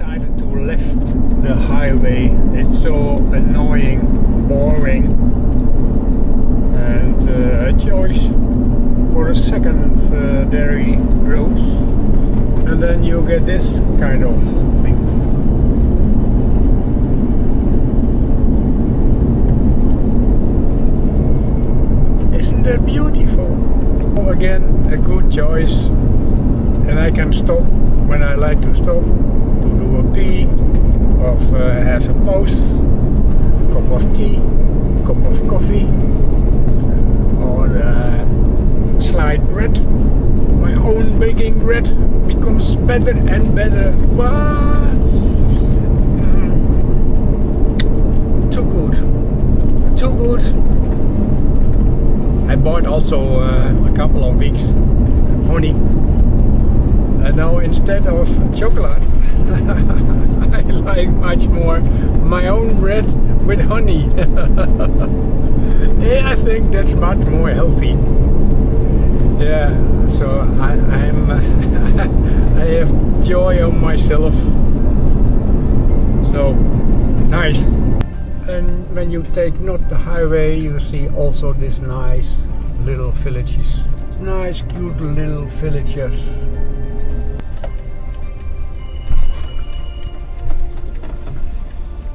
decided to left the highway. It's so annoying, boring, and I chose for a secondary roads, and then you get this kind of things. Isn't that beautiful? Again, a good choice, and I can stop when I like to stop, to do a pee, or have a pause, cup of tea, cup of coffee, or sliced bread. My own baking bread becomes better and better. Too good, too good. I bought also a couple of weeks honey. And now instead of chocolate, I like much more my own bread with honey. Yeah, I think that's much more healthy. Yeah, so I'm I have joy on myself. So nice. And when you take not the highway, you see also these nice little villages. Nice, cute little villages.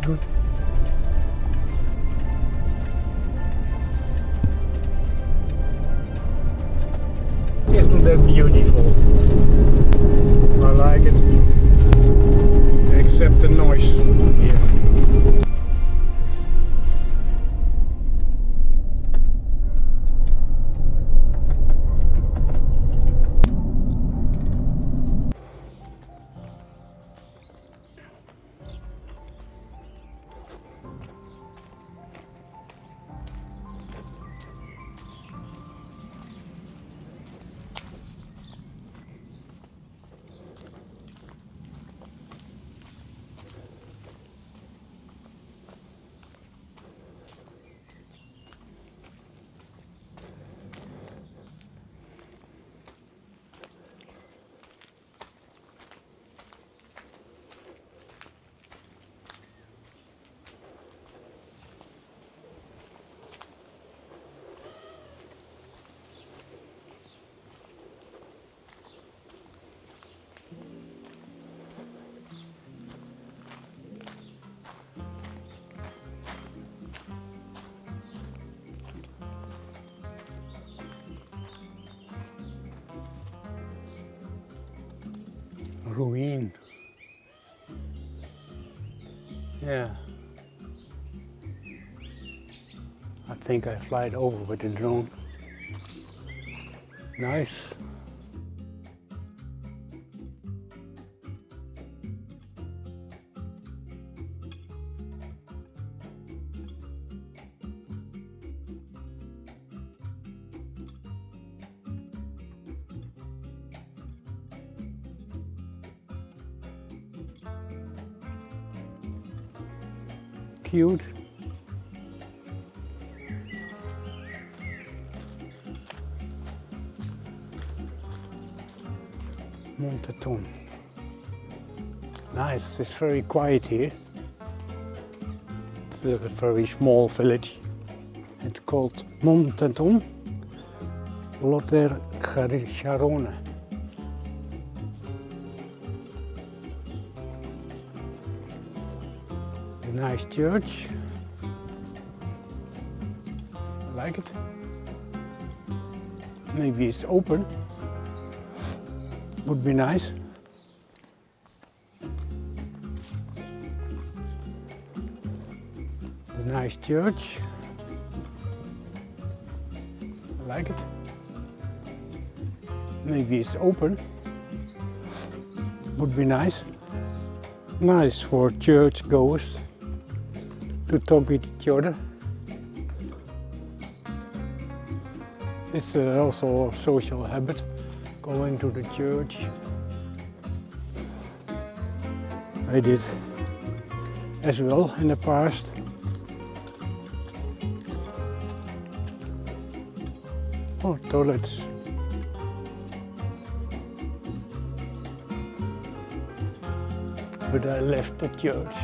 Good. Isn't that beautiful? I like it. Except the noise here. Ruin. Yeah. I think I fly it over with the drone. Nice. Cute. Monteton. Nice, it's very quiet here. It's a very small village. It's called Monteton, Lotter Garisharone. A nice church. I like it. Maybe it's open. Would be nice. The nice church. I like it. Maybe it's open. Would be nice. Nice for church goers to talk with each other. It's also a social habit. Going to the church. I did as well in the past. Oh, toilets. but I left the church.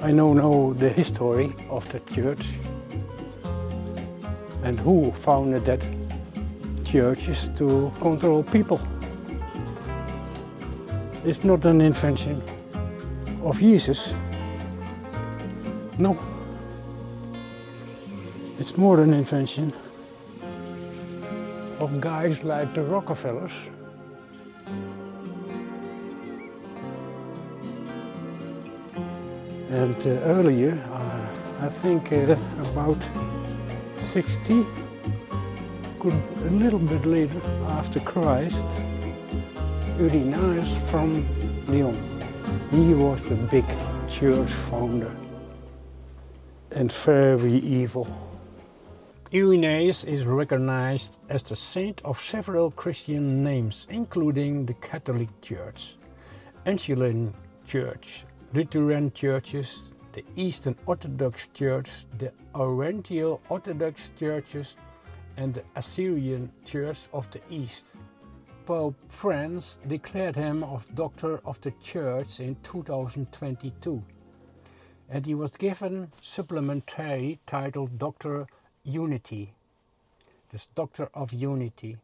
I know the history of the church and who founded that church is to control people. It's not an invention of Jesus. No. It's more an invention of guys like the Rockefellers. And earlier, I think about 60, a little bit later, after Christ, Irenaeus from Lyon. He was the big church founder and very evil. Irenaeus is recognized as the saint of several Christian names, including the Catholic Church, Anglican Church, Lutheran churches, the Eastern Orthodox Church, the Oriental Orthodox churches, and the Assyrian Church of the East. Pope Francis declared him of Doctor of the Church in 2022, and he was given supplementary title Doctor Unity, this Doctor of Unity.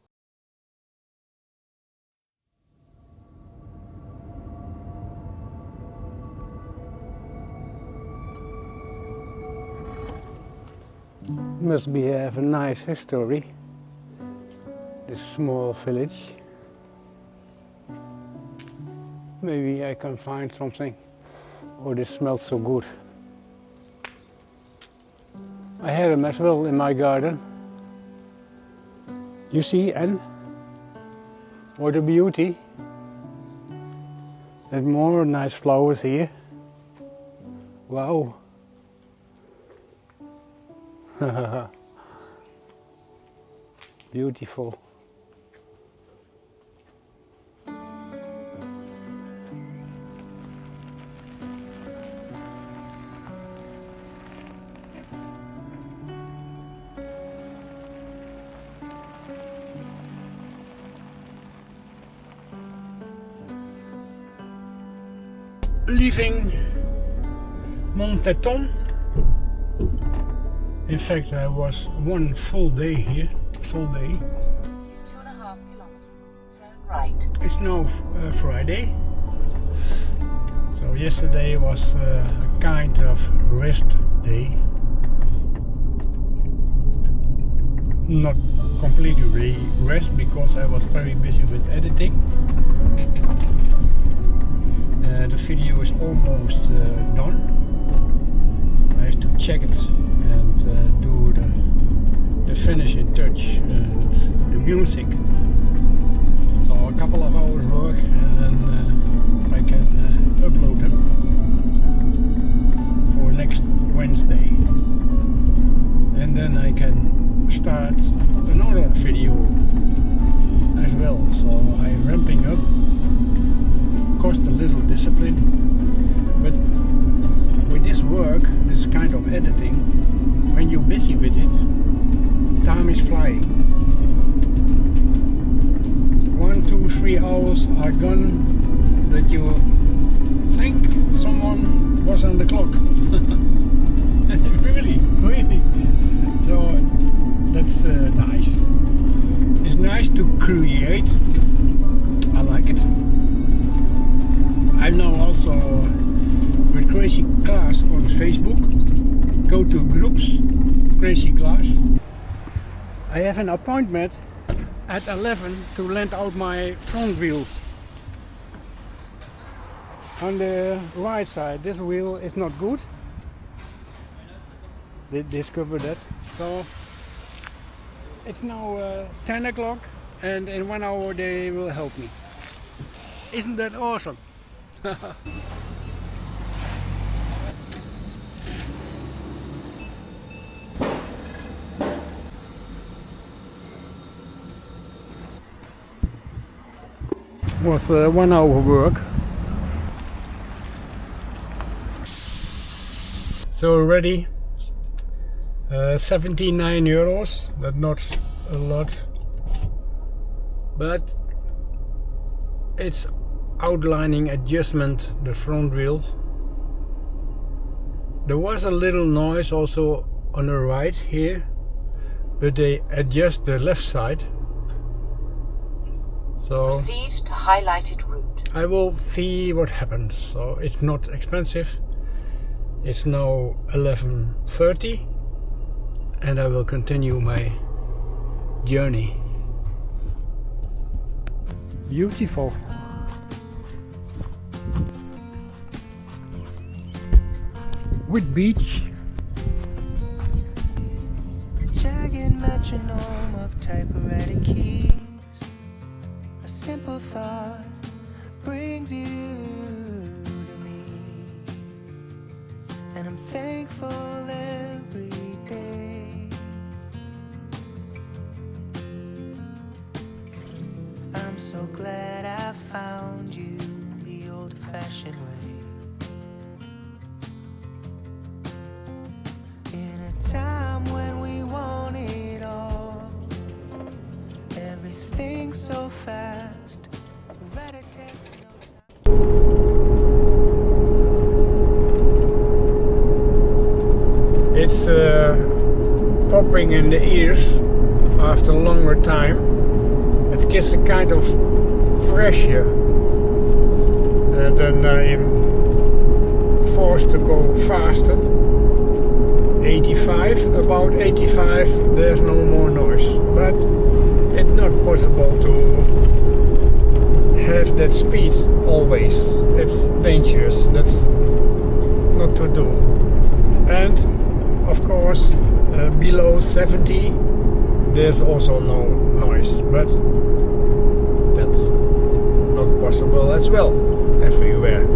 Must have a nice history, this small village. Maybe I can find something. Oh, this smells so good. I had them as well in my garden. You see, and what a beauty. There's more nice flowers here. Wow. Beautiful. Leaving Monteton. In fact, I was one full day here, full day. 2.5 kilometers, turn right. It's now Friday. So yesterday was a kind of rest day. Not completely rest because I was very busy with editing. The video is almost done. I have to check it and do the finishing touch and the music. So a couple of hours work and then I can upload them for next Wednesday. And then I can start another video as well. So I'm ramping up. Cost a little discipline, but with this work, this kind of editing, when you're busy with it, time is flying. 1, 2, 3 hours are gone that you think someone was on the clock. really. So that's nice. It's nice to create. I like it. I'm now also with Crazy Class on Facebook. Go to groups, Crazy Class. I have an appointment at 11 to lend out my front wheels. On the right side, this wheel is not good. They discovered that. So it's now 10 o'clock and in 1 hour they will help me. Isn't that awesome? Was 1 hour work. So already 79 euros, that's not a lot, but it's outlining adjustment the front wheel. There was a little noise also on the right here, but they adjust the left side. So Proceed to highlighted route. I will see what happens. So it's not expensive. It's now 11:30 and I will continue my journey. Beautiful. With beach. Jagged metronome of typewriter keys. A simple thought brings you to me, and I'm thankful every day. I'm so glad I found you the old-fashioned way. In a time when we want it all, everything's so fast. It takes no time. It's popping in the ears after a longer time. It gives a kind of pressure, and then I'm forced to go faster. 85, about 85, there's no more noise, but it's not possible to have that speed always. It's dangerous, that's not to do. And of course below 70 there's also no noise, but that's not possible as well everywhere.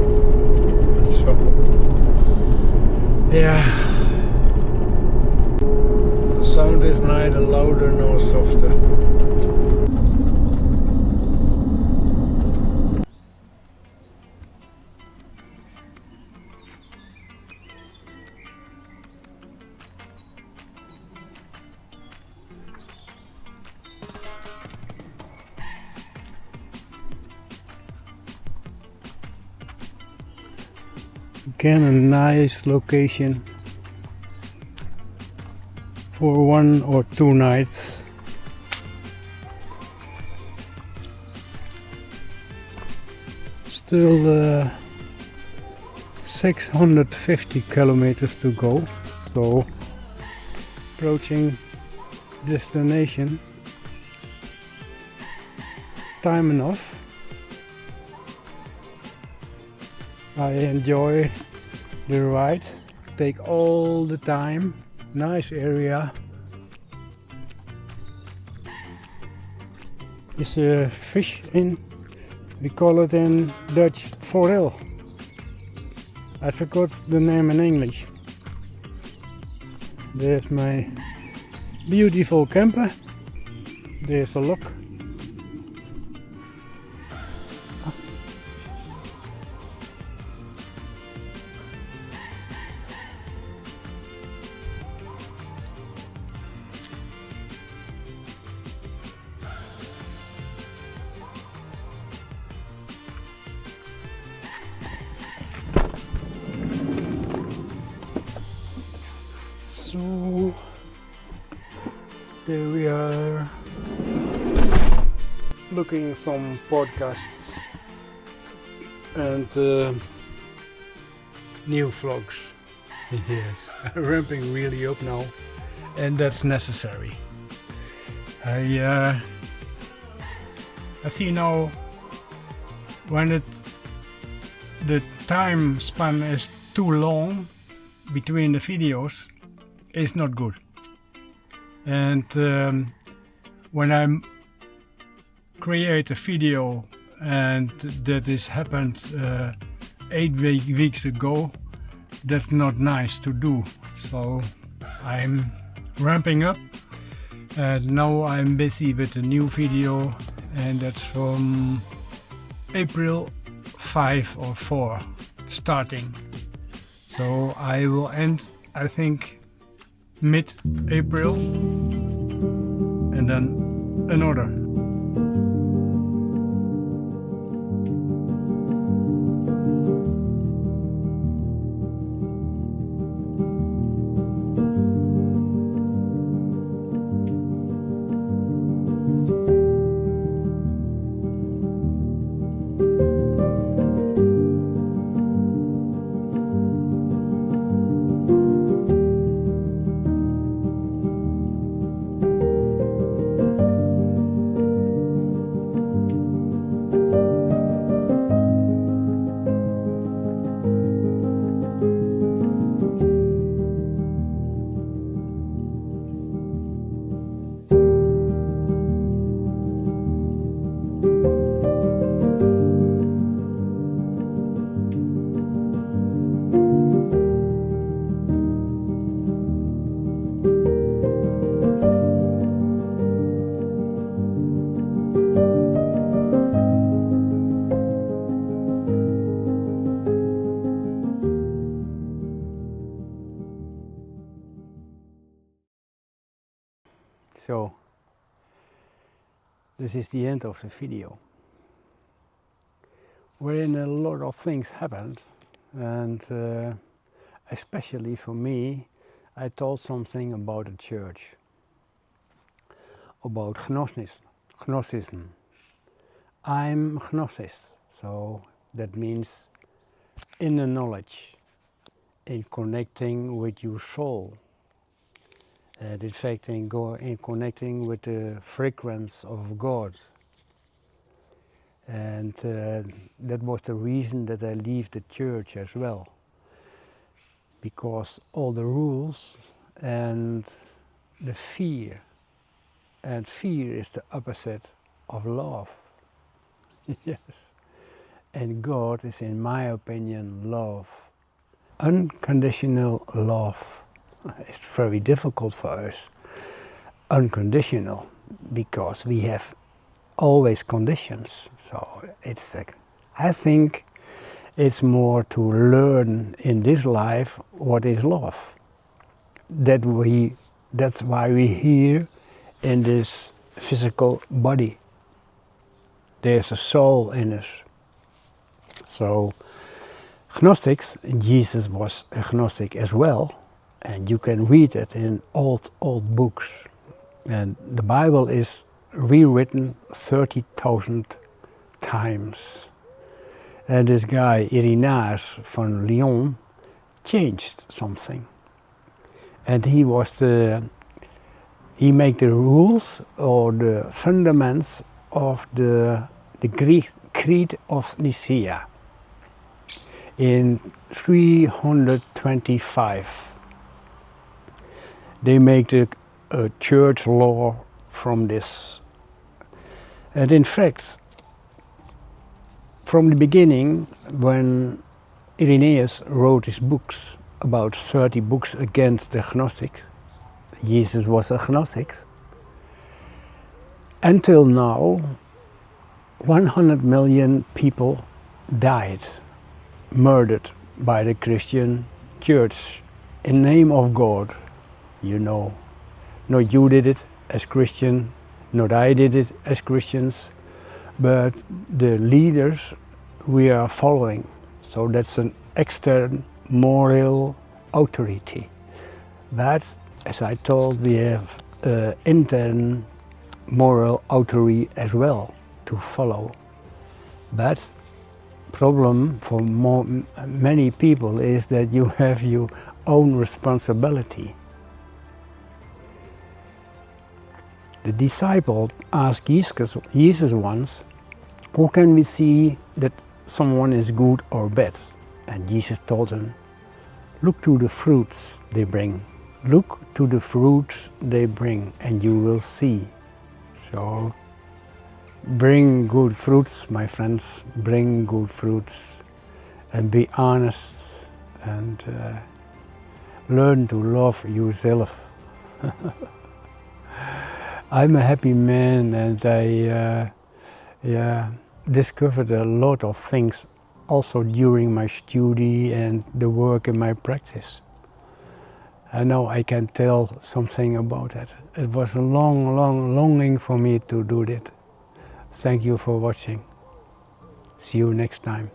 So yeah, the sound is neither louder nor softer. Again, a nice location for 1 or 2 nights. Still 650 kilometers to go, so approaching destination. Time enough. I enjoy the ride, take all the time, nice area. It's a fish in, we call it in Dutch forel. I forgot the name in English. There's my beautiful camper, there's a lock. So there we are, looking at some podcasts and new vlogs. Yes, I'm ramping really up now, and that's necessary. I see now when the time span is too long between the videos, it's not good. And when I create a video and that is happened 8 weeks ago, that's not nice to do. So I'm ramping up, and now I'm busy with a new video, and that's from April 5 or 4 starting. So I will end, I think, mid-April, and then another. This is the end of the video, wherein a lot of things happened, and especially for me, I told something about the church, about Gnosticism. I'm Gnosist, so that means inner knowledge, in connecting with your soul, and in fact in connecting with the frequency of God. And that was the reason that I leave the church as well, because all the rules and the fear, and fear is the opposite of love. Yes, and God is, in my opinion, love. Unconditional love. It's very difficult for us, unconditional, because we have always conditions. So it's, I think it's more to learn in this life what is love. That's why we're here in this physical body. There's a soul in us. So Gnostics, Jesus was a Gnostic as well, and you can read it in old books. And the Bible is rewritten 30,000 times. And this guy, Irenaeus from Lyon, changed something. And he made the rules or the fundaments of the Greek Creed of Nicaea in 325. They make a church law from this. And in fact, from the beginning, when Irenaeus wrote his books, about 30 books against the Gnostics, Jesus was a Gnostic, until now 100 million people died, murdered by the Christian church in the name of God. You know, not you did it as Christian, not I did it as Christians, but the leaders we are following. So that's an external moral authority. But as I told, we have internal moral authority as well to follow. But problem for many people is that you have your own responsibility. The disciple asked Jesus once, how can we see that someone is good or bad? And Jesus told him, look to the fruits they bring. Look to the fruits they bring and you will see. So bring good fruits, my friends, bring good fruits, and be honest, and learn to love yourself. I'm a happy man, and I discovered a lot of things also during my study and the work in my practice. I know I can tell something about it. It was a long longing for me to do that. Thank you for watching. See you next time.